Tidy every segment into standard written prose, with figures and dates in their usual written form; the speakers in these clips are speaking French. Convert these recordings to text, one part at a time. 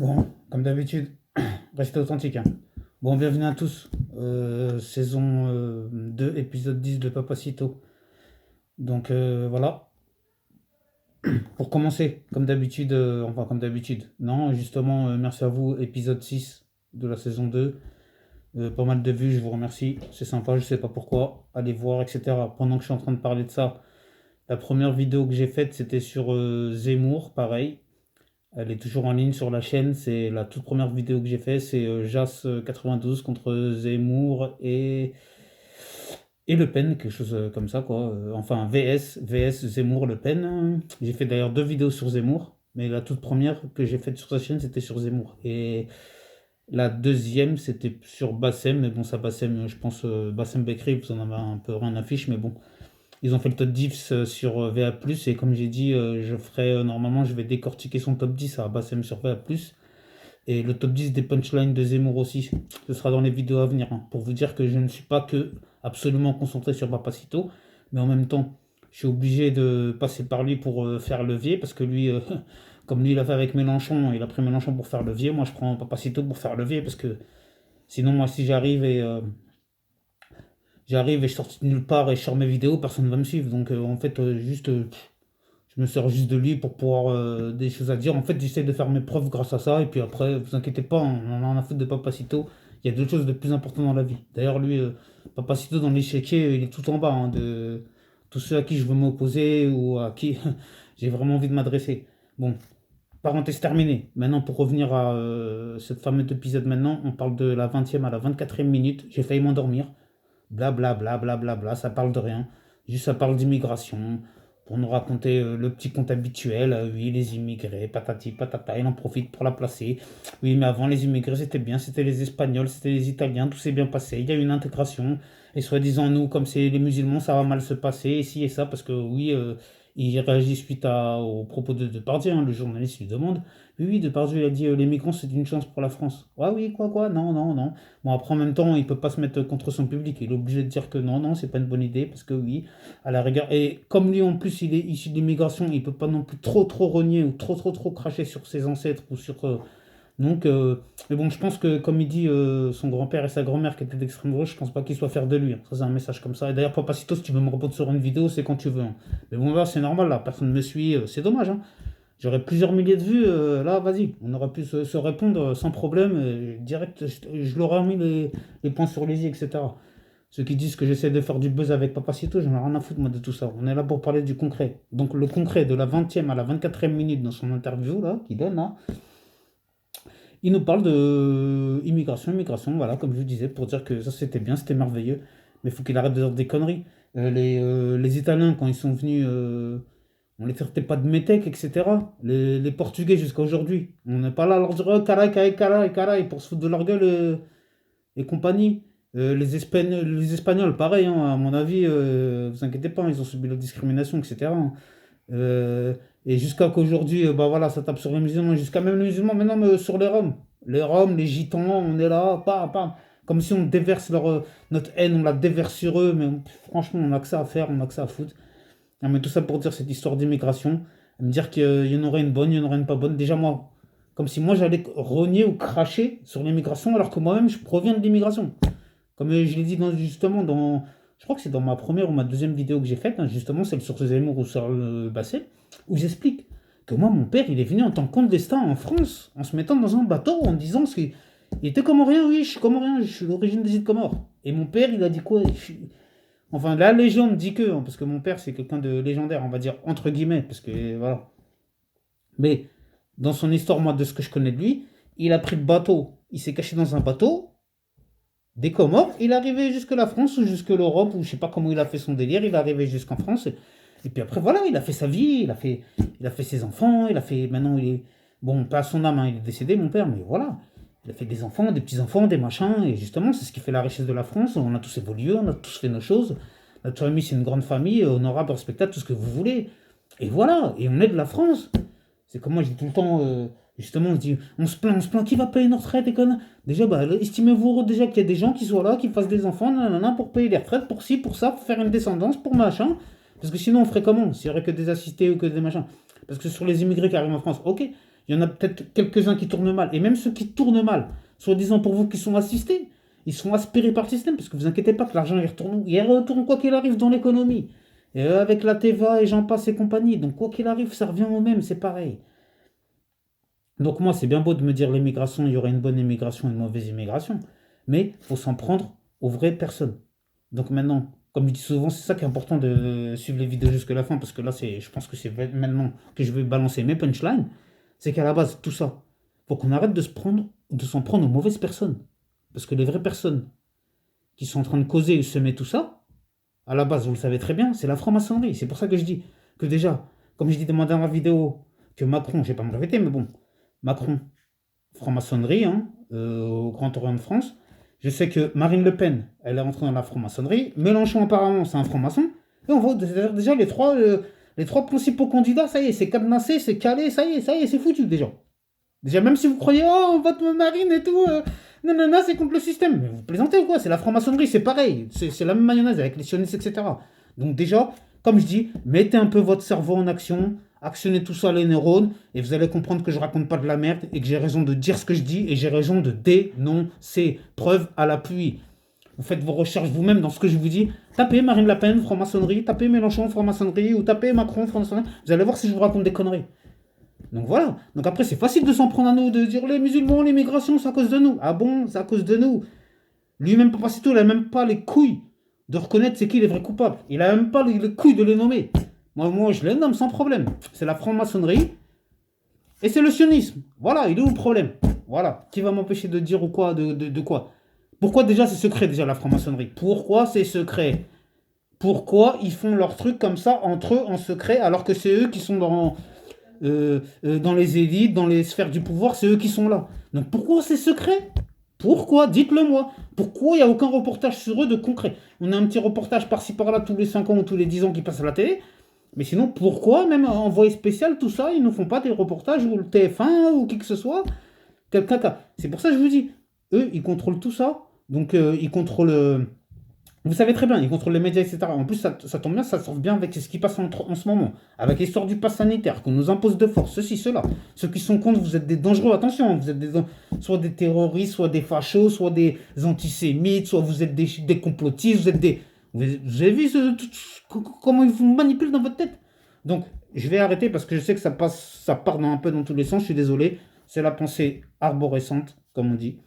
Bon, comme d'habitude, restez authentiques, hein. Bon, bienvenue à tous. Saison 2, épisode 10 de Papacito. Donc voilà, pour commencer, comme d'habitude, enfin comme d'habitude, non, justement, merci à vous, épisode 6 de la saison 2. Pas mal de vues, je vous remercie, c'est sympa, je sais pas pourquoi. Allez voir, etc. Pendant que je suis en train de parler de ça, la première vidéo que j'ai faite, c'était sur Zemmour, pareil. Elle est toujours en ligne sur la chaîne. C'est la toute première vidéo que j'ai fait. C'est Jas 92 contre Zemmour et Le Pen, quelque chose comme ça, quoi. Enfin, VS Zemmour Le Pen. J'ai fait d'ailleurs deux vidéos sur Zemmour. Mais la toute première que j'ai faite sur sa chaîne, c'était sur Zemmour. Et la deuxième, c'était sur Bassem. Mais bon, ça, Bassem, je pense, Bassem Bekri, vous en avez un peu rien à fiche. Mais bon, ils ont fait le top 10 sur VA+, et comme j'ai dit, je ferai normalement, je vais décortiquer son top 10 à Bassem sur VA+, et le top 10 des punchlines de Zemmour aussi. Ce sera dans les vidéos à venir, hein, pour vous dire que je ne suis pas que absolument concentré sur Papacito, mais en même temps, je suis obligé de passer par lui pour faire levier, parce que lui, comme lui il a fait avec Mélenchon, il a pris Mélenchon pour faire levier, moi je prends Papacito pour faire levier, parce que sinon moi si j'arrive et je sors de nulle part et je sors mes vidéos, personne ne va me suivre. Donc en fait, je me sers juste de lui pour pouvoir des choses à dire. En fait, j'essaie de faire mes preuves grâce à ça. Et puis après, vous inquiétez pas, on en a rien à foutre de Papacito. Il y a d'autres choses de plus importantes dans la vie. D'ailleurs, lui, Papacito, dans l'échiquier, il est tout en bas, hein, de tous ceux à qui je veux m'opposer ou à qui j'ai vraiment envie de m'adresser. Bon, parenthèse terminée. Maintenant, pour revenir à cette fameuse épisode maintenant, on parle de la 20e à la 24e minute. J'ai failli m'endormir. Bla bla bla bla bla bla, ça parle de rien. Juste ça parle d'immigration, pour nous raconter le petit conte habituel. Oui, les immigrés, patati patata, il en profite pour la placer. Oui, mais avant les immigrés c'était bien, c'était les Espagnols, c'était les Italiens, tout s'est bien passé. Il y a eu une intégration. Et soi-disant nous, comme c'est les musulmans, ça va mal se passer, et ci et ça, parce que oui, il réagit suite aux propos de Depardieu, hein, le journaliste lui demande. Oui, oui, Depardieu il a dit les migrants c'est une chance pour la France. Ouais, oui, quoi, non, non, non. Bon, après, en même temps, il peut pas se mettre contre son public. Il est obligé de dire que non, non, c'est pas une bonne idée, parce que oui, à la rigueur. Et comme lui, en plus, il est issu de l'immigration, il peut pas non plus trop renier ou trop cracher sur ses ancêtres ou sur. Donc, mais bon, je pense que, comme il dit, son grand-père et sa grand-mère qui étaient d'extrême gauche, je pense pas qu'il soit fier de lui, hein. Ça, c'est un message comme ça. Et d'ailleurs, Papacito, si tu veux me répondre sur une vidéo, c'est quand tu veux, hein. Mais bon, là, c'est normal, là, personne ne me suit, c'est dommage, hein. J'aurais plusieurs milliers de vues, là, vas-y, on aurait pu se répondre sans problème, direct, je leur ai mis les points sur les i, etc. Ceux qui disent que j'essaie de faire du buzz avec Papacito, j'en ai rien à foutre, moi, de tout ça. On est là pour parler du concret. Donc, le concret de la 20e à la 24e minute dans son interview, là, qu'il donne, là, il nous parle de immigration, voilà, comme je vous disais, pour dire que ça, c'était bien, c'était merveilleux. Mais il faut qu'il arrête de dire des conneries. Les Italiens, quand ils sont venus, on les traitait pas de métèques, etc. Les Portugais jusqu'à aujourd'hui. On n'est pas là à leur dire oh, caray, pour se foutre de leur gueule et compagnie. Les Espagnols, pareil, hein, à mon avis, vous inquiétez pas, ils ont subi la discrimination, etc. Et jusqu'à qu'aujourd'hui, bah voilà, ça tape sur les musulmans, jusqu'à même les musulmans, mais non, mais sur les Roms. Les Roms, les Gitans, on est là, pas, comme si on déverse notre haine, on la déverse sur eux, mais franchement, on a que ça à faire, on a que ça à foutre. Non, mais tout ça pour dire cette histoire d'immigration, me dire qu'il y en aurait une bonne, il y en aurait une pas bonne. Déjà, moi, comme si moi j'allais rogner ou cracher sur l'immigration, alors que moi-même je proviens de l'immigration. Comme je l'ai dit justement dans. Je crois que c'est dans ma première ou ma deuxième vidéo que j'ai faite, hein, justement, celle sur Zemmour ou sur le Basset, où j'explique que moi, mon père, il est venu en tant que clandestin en France, en se mettant dans un bateau, en disant qu'il était comorien, oui, je suis comorien, je suis d'origine des îles Comores. Et mon père, il a dit quoi? Enfin, la légende dit que, hein, parce que mon père, c'est quelqu'un de légendaire, on va dire, entre guillemets, parce que, voilà. Mais, dans son histoire, moi, de ce que je connais de lui, il a pris le bateau, il s'est caché dans un bateau, des Comores, il est arrivé jusque la France ou jusque l'Europe, ou je sais pas comment il a fait son délire, il est arrivé jusqu'en France, et puis après, voilà, il a fait sa vie, il a fait ses enfants, maintenant, il est, bon, pas à son âme, hein, il est décédé, mon père, mais voilà, il a fait des enfants, des petits-enfants, des machins, et justement, c'est ce qui fait la richesse de la France, on a tous évolué, on a tous fait nos choses, notre famille, c'est une grande famille, honorable, respectable, tout ce que vous voulez, et voilà, et on est de la France, c'est comme moi, je dis tout le temps, justement, on se plaint, qui va payer notre retraite et qu'on. Déjà, bah, estimez-vous déjà qu'il y a des gens qui soient là, qui fassent des enfants, nanana, pour payer les retraites, pour ci, pour ça, pour faire une descendance, pour machin. Parce que sinon, on ferait comment? S'il n'y aurait que des assistés ou que des machins. Parce que sur les immigrés qui arrivent en France, ok, il Il y en a peut-être quelques-uns qui tournent mal. Et même ceux qui tournent mal, soi-disant pour vous qui sont assistés, ils sont aspirés par le système, parce que vous inquiétez pas que l'argent il retourne quoi qu'il arrive dans l'économie. Et avec la TVA et j'en passe et compagnie. Donc quoi qu'il arrive, ça revient au même, c'est pareil. Donc moi, c'est bien beau de me dire l'immigration, il y aurait une bonne immigration et une mauvaise immigration. Mais il faut s'en prendre aux vraies personnes. Donc maintenant, comme je dis souvent, c'est ça qui est important de suivre les vidéos jusqu'à la fin, parce que là, je pense que c'est maintenant que je vais balancer mes punchlines. C'est qu'à la base, tout ça, faut qu'on arrête de s'en prendre aux mauvaises personnes. Parce que les vraies personnes qui sont en train de causer et semer tout ça, à la base, vous le savez très bien, c'est la franc-maçonnerie. C'est pour ça que je dis que déjà, comme je dis dans ma dernière vidéo, que Macron, je ne vais pas me répéter, mais bon, Macron, franc-maçonnerie, hein, au Grand Orient de France. Je sais que Marine Le Pen, elle est rentrée dans la franc-maçonnerie. Mélenchon, apparemment, c'est un franc-maçon. Et on voit déjà les trois principaux candidats, ça y est, c'est cadenassé, c'est calé, ça y est, c'est foutu déjà. Déjà, même si vous croyez, oh, on vote Marine et tout, non, non, non, c'est contre le système. Mais vous plaisantez ou quoi? C'est la franc-maçonnerie, c'est pareil. C'est la même mayonnaise avec les sionistes, etc. Donc, déjà, comme je dis, mettez un peu votre cerveau en action, actionnez tout ça, les neurones, et vous allez comprendre que je raconte pas de la merde et que j'ai raison de dire ce que je dis et j'ai raison de dénoncer. Preuve à l'appui. Vous faites vos recherches vous-même dans ce que je vous dis. Tapez Marine Le Pen, franc-maçonnerie, tapez Mélenchon, franc-maçonnerie, ou tapez Macron, franc-maçonnerie. Vous allez voir si je vous raconte des conneries. Donc voilà. Donc après, c'est facile de s'en prendre à nous, de dire les musulmans, l'immigration, c'est à cause de nous. Ah bon, c'est à cause de nous. Lui-même, pas tout, il n'a même pas les couilles de reconnaître c'est qui les vrais coupables. Il n'a même pas les couilles de les nommer. Moi, je les nomme sans problème. C'est la franc-maçonnerie et c'est le sionisme. Voilà, il est où le problème? Voilà. Qui va m'empêcher de dire ou quoi, de quoi? Pourquoi déjà c'est secret, déjà, la franc-maçonnerie? Pourquoi c'est secret? Pourquoi ils font leur truc comme ça entre eux en secret alors que c'est eux qui sont dans les élites, dans les sphères du pouvoir, c'est eux qui sont là. Donc pourquoi c'est secret? Pourquoi? Dites-le moi. Pourquoi il n'y a aucun reportage sur eux de concret? On a un petit reportage par-ci par-là tous les 5 ans ou tous les 10 ans qui passe à la télé. Mais sinon, pourquoi, même envoyé spécial, tout ça, ils ne font pas des reportages ou le TF1 ou qui que ce soit? C'est pour ça que je vous dis, eux, ils contrôlent tout ça. Donc, ils contrôlent. Vous savez très bien, ils contrôlent les médias, etc. En plus, ça tombe bien, ça sort bien avec ce qui passe en ce moment. Avec l'histoire du pass sanitaire, qu'on nous impose de force, ceci, cela. Ceux qui sont contre, vous êtes des dangereux, attention. Vous êtes soit des terroristes, soit des fachos, soit des antisémites, soit vous êtes des complotistes, vous êtes des. Vous avez vu comment ils vous manipulent dans votre tête? Donc, je vais arrêter parce que je sais que ça part un peu dans tous les sens, je suis désolé. C'est la pensée arborescente, comme on dit.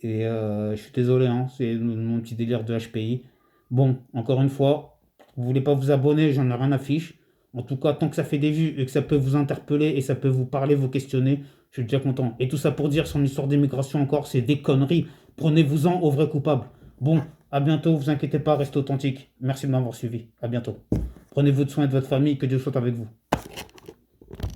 Et je suis désolé, hein, c'est mon petit délire de HPI. Bon, encore une fois, vous voulez pas vous abonner, j'en ai rien à fiche. En tout cas, tant que ça fait des vues et que ça peut vous interpeller et ça peut vous parler, vous questionner, je suis déjà content. Et tout ça pour dire son histoire d'immigration encore, c'est des conneries. Prenez-vous-en aux vrais coupables. Bon, à bientôt, vous inquiétez pas, restez authentique. Merci de m'avoir suivi. À bientôt. Prenez votre soin de votre famille, que Dieu soit avec vous.